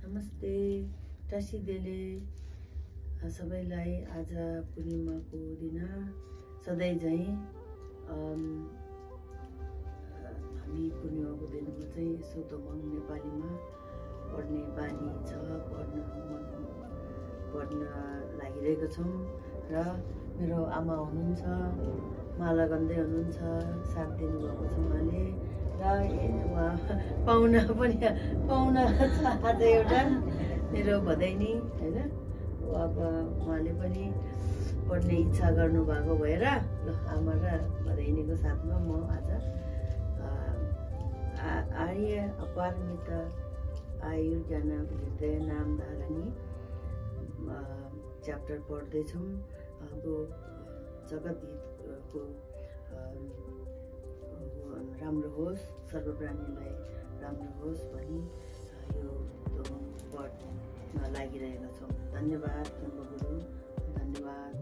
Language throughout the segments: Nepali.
नमस्ते टासीदेले सबैलाई आज पूर्णिमाको दिन सधैँ झैँ हामी पूर्णिमाको दिनमा चाहिँ यसो दोमङ नेपालीमा पढ्ने बानी छ, पढ्न लागिरहेको छौँ र मेरो आमा हुनुहुन्छ, माला गर्दै हुनुहुन्छ, साथ दिनुभएको छ उहाँले र उहाँ पाहुना छ आज एउटा मेरो भदैनी होइन। अब उहाँले पनि पढ्ने इच्छा गर्नुभएको भएर ल आमा र भदैनीको साथमा म आज आर्य अपारमिता आयुर्ज्ञान हृदय नामधारणी च्याप्टर पढ्दैछौँ। अब जगतहितको राम्रो होस्, सर्वप्राणीलाई राम्रो होस् भनी यो पढ्न लागिरहेका छौँ। धन्यवाद गुरु, धन्यवाद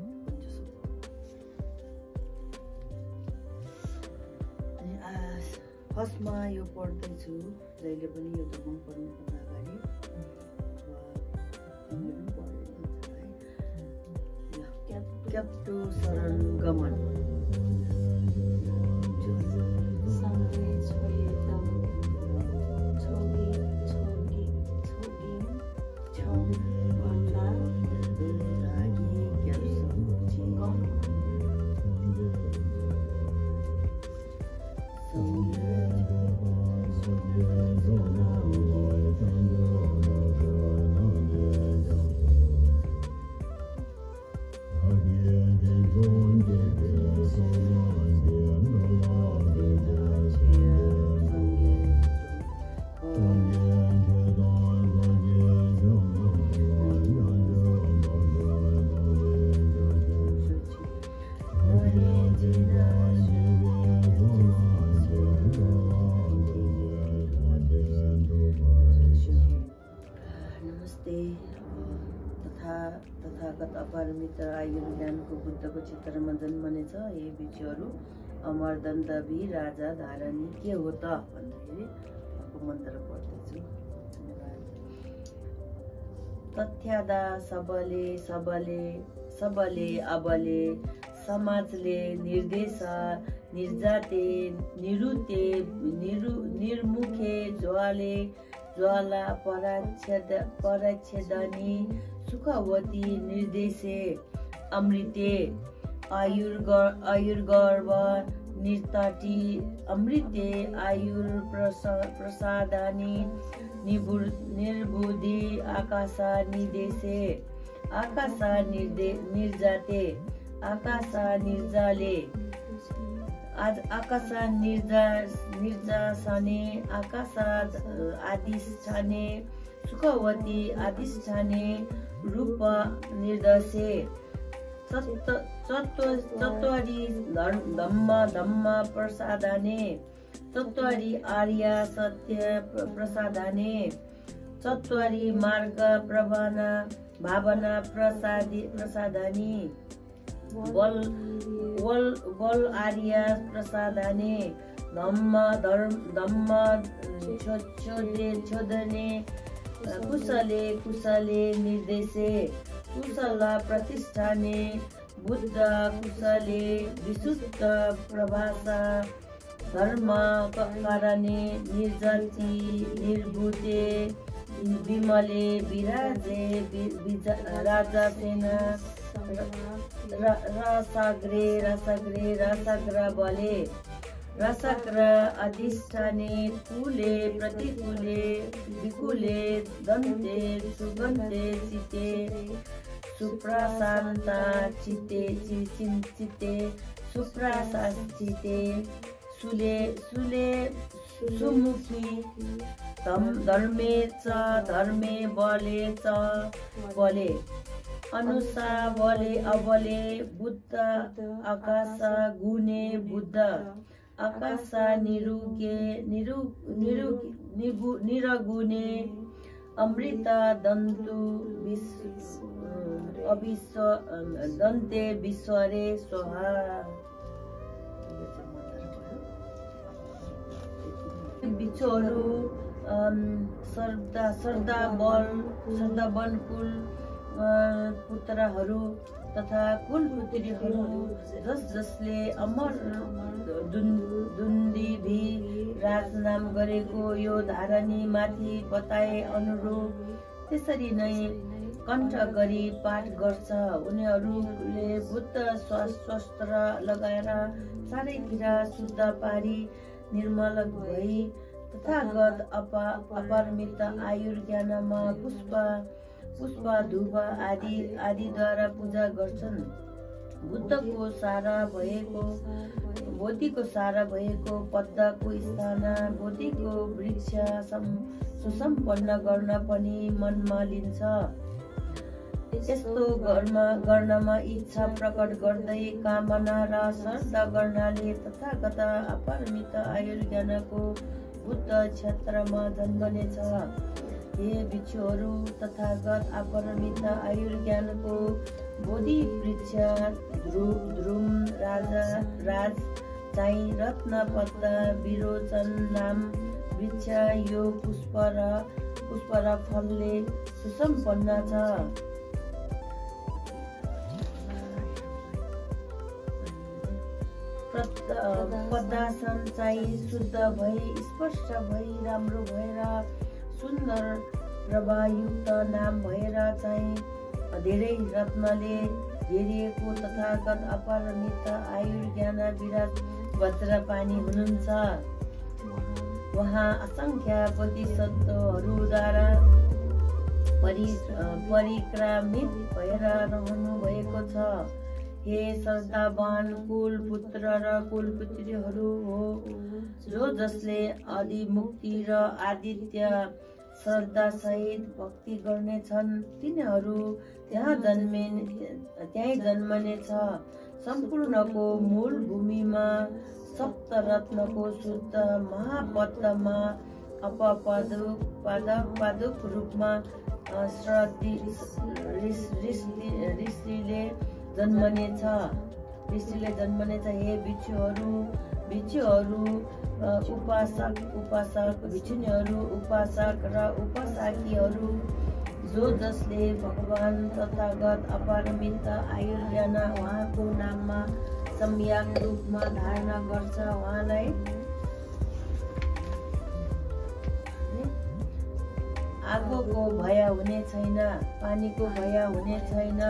फर्स्टमा यो पढ्दैछु जहिले पनि यो दोमङ पढ्नुभन्दा अगाडि क्याप्टो शरण गमन। तथागत अपरमित आयुर्ज्ञानको बुद्धको चित्रमा जन्मनेछ। हे भिक्षुहरू, अमरदन्तवी राजा धारणी के हो त भन्दाखेरि उहाँको मन्त्र पढ्दैछु। धन्यवाद। तथ्यादा सबले अबले समाजले निर्देश निर्जाते निरुते निर्मुखे ज्वाला पराच्छेदनी सुखवती निर्देशे अमृते आयुर्गर्भ निर्ताटी अमृते आयुर्प्रसादानी निर्बुद्धि आकाशा निर्देशे आकाशा निर्जाते आकाशा निर्जाले आज आकाशा निर्जासने आकाशा आदिष्ठाने सुखवती आदिष्ठाने रूप निर्देशे चत्वारि धम्म प्रसादाने चत्वारि आर्य सत्य प्रसादाने चत्वारि मार्ग भावना प्रसादानी बल आर्य प्रसादाने धम्म छोदने कुशले निर्देशे कुशल प्रतिष्ठाने बुद्ध कुशले विशुद्ध प्रभाषा धर्म कारणे निर्जति निर्भूते विमले विराजे राजा सेना रसाग्र बले रसाग्र अधिष्ठाने कुले प्रतिकूले विकुले दन्ते सुगन्धे चिते सुप्रशान्ता चिते सुप्रशान्तिते सुले सुमुखी धर्मे च धर्मे बले अनुसा बले अबले बुद्ध आकाश गुणे बुद्ध आकाश निरगुणे अमृत दन्तु दन्ते विश्वरे स्वाहा। भिक्षुहरू सरदावन कुल पुत्रहरू तथा कुल पुत्रीहरू जसले अमर दुन्दुभी राज नाम गरेको यो धारणी माथि बताए अनुरूप त्यसरी नै कण्ठ गरी पाठ गर्छ। उनीहरूले बुद्ध शस्त्र लगाएर चारैतिर शुद्ध पारी निर्मल भई तथागत अपरिमित आयुर्ज्ञानमा पुष्प धूप आदिद्वारा पूजा गर्छन्। बोधिको सारा भएको पद्मको स्थान बोधिको वृक्ष सुसम्पन्न गर्न पनि मनमा लिन्छ। यस्तो गर्नमा इच्छा प्रकट गर्दै कामना र श्रद्धा गर्नाले तथागत अपरिमित आयुर्ज्ञानको बुद्ध क्षेत्रमा जन्मनेछ। हे भिक्षुहरू, तथागत अपरिमित आयुर्ज्ञानको बोधि वृक्ष ध्रुम राज चाहिँ रत्न पद्म विरोचन नाम वृक्ष यो पुष्प र फलले सुसम्पन्न छ। पद्मासन चाहिँ शुद्ध भई स्पष्ट भई राम्रो भएर सुन्दर प्रभायुक्त नाम भएर चाहिँ धेरै रत्नले घेरिएको तथागत अपरिमित आयुर्ज्ञान विराट वज्रपाणी हुनुहुन्छ। उहाँ असङ्ख्य बोधिसत्वहरूद्वारा परिक्रमित भएर रहनु भएको छ। हे श्रद्धावान कुल पुत्र र कुलपुत्रीहरू हो, जो जसले आदिमुक्ति र आदित्य श्रद्धा सहित भक्ति गर्नेछन् तिनीहरू त्यहीँ जन्मनेछ। सम्पूर्णको मूल भूमिमा सप्तरत्नको शुद्ध महापद्ममा पादुक रूपमा ऋषिले जन्मनेछ। हे भिक्षुहरू भिक्षुणीहरू उपासक र उपासकीहरू जो जसले भगवान तथागत अपरिमित आयुर्ज्ञान उहाँको नाममा सम्यक रूपमा धारणा गर्छ, उहाँलाई आगोको भय हुने छैन, पानीको भय हुने छैन,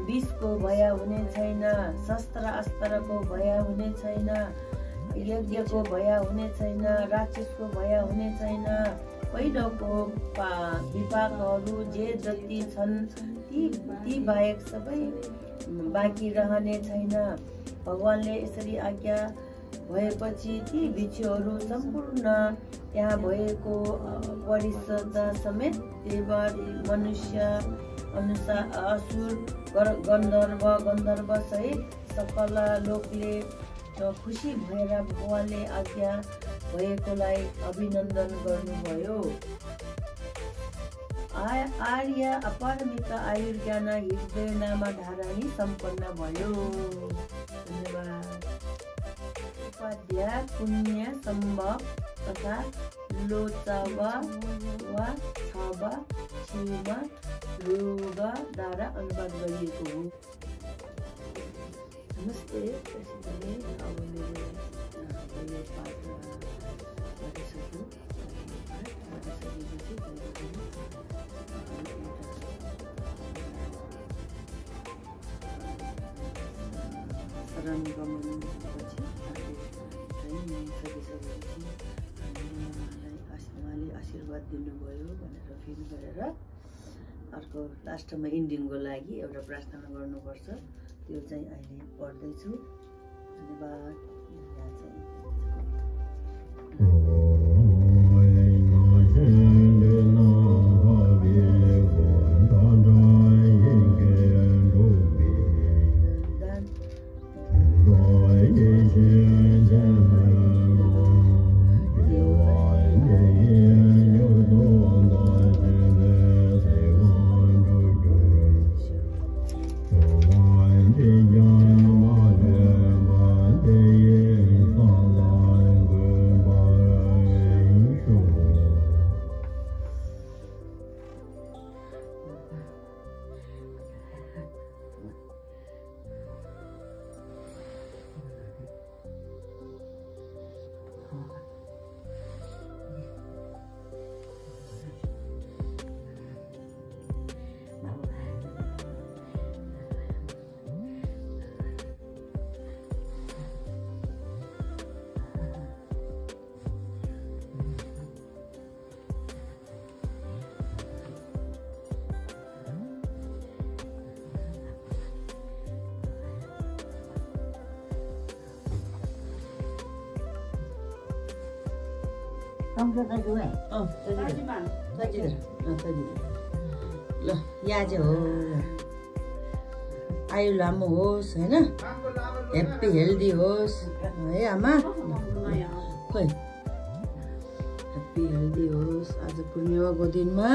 विषको भय हुने छैन, शस्त्र अस्त्रको भय हुने छैन, यज्ञको भय हुने छैन, राक्षसको भय हुने छैन। पहिलोको विपाकहरू जे जति छन् ती बाहेक सबै बाँकी रहने छैन। भगवानले यसरी आज्ञा भएपछि ती भिक्षुहरू सम्पूर्ण त्यहाँ भएको परिषद समेत देव मनुष्य असुर गन्धर्व सहित सकल लोकले खुसी भएर भगवानले आज्ञा भएकोलाई अभिनन्दन गर्नुभयो। आर्य अपरिमित आयुर्ज्ञान हृदय नाम धारणी सम्पन्न भयो। धन्यवाद। उपाध्याय पुण्य सम्भव तथा लोचावा वा छवा शिवमा रोगद्वारा अनुवाद गरिएको हो। नमस्ते। अब मेरो पाठ गरिसक्यो। शरण गमनपछि सकिसकेपछि उहाँले आशीर्वाद दिनुभयो भनेर फिल गरेर अर्को लास्टमा इन्डिङको लागि एउटा प्रार्थना गर्नुपर्छ। त्यो चाहिँ अहिले पढ्दैछु। धन्यवाद। Yeah. 똥겨다 좋아해. 떠지더라. 떠지더라. ल यहाँ चाहिँ हो आयु लामो होस् होइन ह्याप्पी हेल्दी होस् है आमा खोइ ह्याप्पी हेल्दी होस् आज पूर्णिमाको दिनमा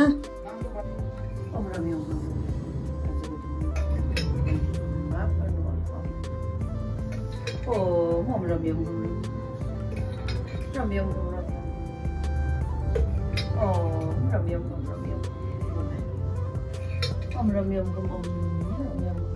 Om rom yum rom om rom yum